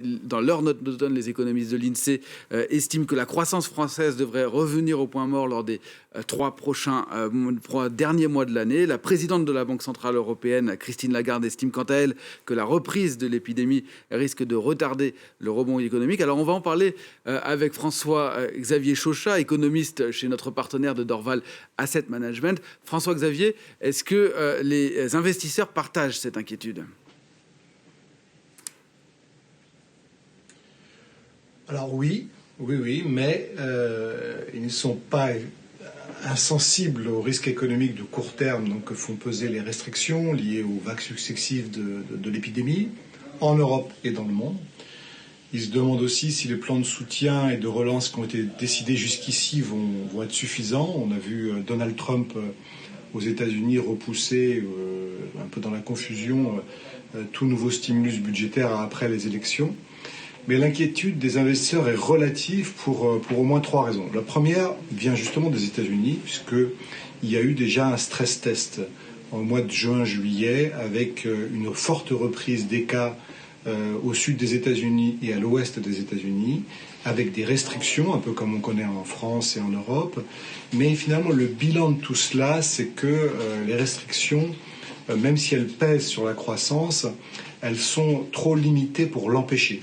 Dans leur note d'automne, les économistes de l'INSEE estiment que la croissance française devrait revenir au point mort lors des trois derniers mois de l'année. La présidente de la Banque centrale européenne, Christine Lagarde, estime quant à elle que la reprise de l'épidémie risque de retarder le rebond économique. Alors on va en parler avec François-Xavier Chauchat, économiste chez notre partenaire de Dorval Asset Management. François-Xavier, est-ce que les investisseurs partagent cette inquiétude ? Alors oui, mais ils ne sont pas insensibles aux risques économiques de court terme donc, que font peser les restrictions liées aux vagues successives de l'épidémie, en Europe et dans le monde. Ils se demandent aussi si les plans de soutien et de relance qui ont été décidés jusqu'ici vont être suffisants. On a vu Donald Trump aux États-Unis repousser, un peu dans la confusion, tout nouveau stimulus budgétaire après les élections. Mais l'inquiétude des investisseurs est relative pour au moins trois raisons. La première vient justement des États-Unis, puisqu'il y a eu déjà un stress test au mois de juin-juillet avec une forte reprise des cas au sud des États-Unis et à l'ouest des États-Unis, avec des restrictions, un peu comme on connaît en France et en Europe. Mais finalement, le bilan de tout cela, c'est que les restrictions, même si elles pèsent sur la croissance, elles sont trop limitées pour l'empêcher.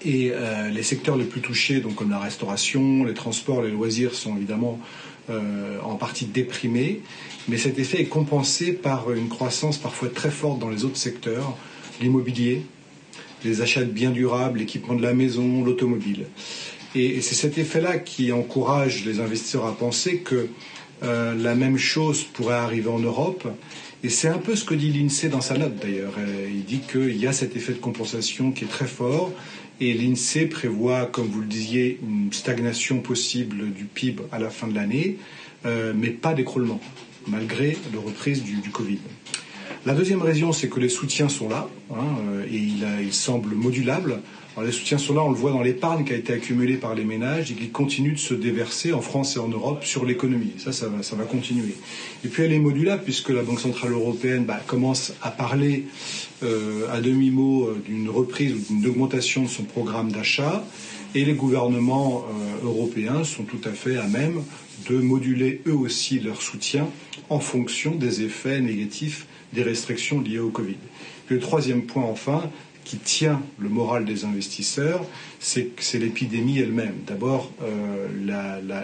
Et les secteurs les plus touchés, donc comme la restauration, les transports, les loisirs, sont évidemment en partie déprimés. Mais cet effet est compensé par une croissance parfois très forte dans les autres secteurs, l'immobilier, les achats de biens durables, l'équipement de la maison, l'automobile. Et c'est cet effet-là qui encourage les investisseurs à penser que la même chose pourrait arriver en Europe. Et c'est un peu ce que dit l'INSEE dans sa note d'ailleurs. Il dit qu'il y a cet effet de compensation qui est très fort. Et l'INSEE prévoit, comme vous le disiez, une stagnation possible du PIB à la fin de l'année, mais pas d'écroulement, malgré la reprise du Covid. La deuxième raison, c'est que les soutiens sont là, et ils semblent modulables. Alors, les soutiens sont là, on le voit dans l'épargne qui a été accumulée par les ménages et qui continue de se déverser en France et en Europe sur l'économie. Ça va continuer. Et puis elle est modulable puisque la Banque centrale européenne commence à parler à demi-mot d'une reprise ou d'une augmentation de son programme d'achat. Et les gouvernements européens sont tout à fait à même de moduler eux aussi leur soutien en fonction des effets négatifs des restrictions liées au Covid. Puis le troisième point enfin, qui tient le moral des investisseurs, c'est l'épidémie elle-même. D'abord,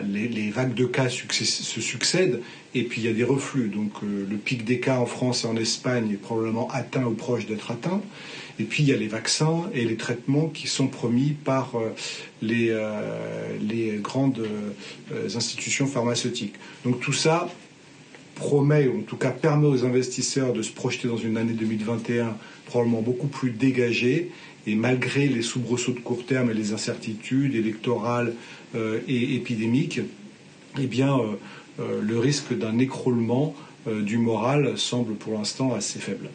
les vagues de cas se succèdent et puis il y a des reflux. Donc le pic des cas en France et en Espagne est probablement atteint ou proche d'être atteint. Et puis il y a les vaccins et les traitements qui sont promis par les grandes institutions pharmaceutiques. Donc tout ça promet, ou en tout cas permet aux investisseurs de se projeter dans une année 2021 probablement beaucoup plus dégagée, et malgré les soubresauts de court terme et les incertitudes électorales et épidémiques, eh bien, le risque d'un écroulement du moral semble pour l'instant assez faible.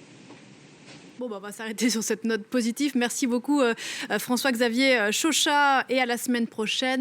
Bon, on va s'arrêter sur cette note positive. Merci beaucoup François-Xavier Chauchat et à la semaine prochaine.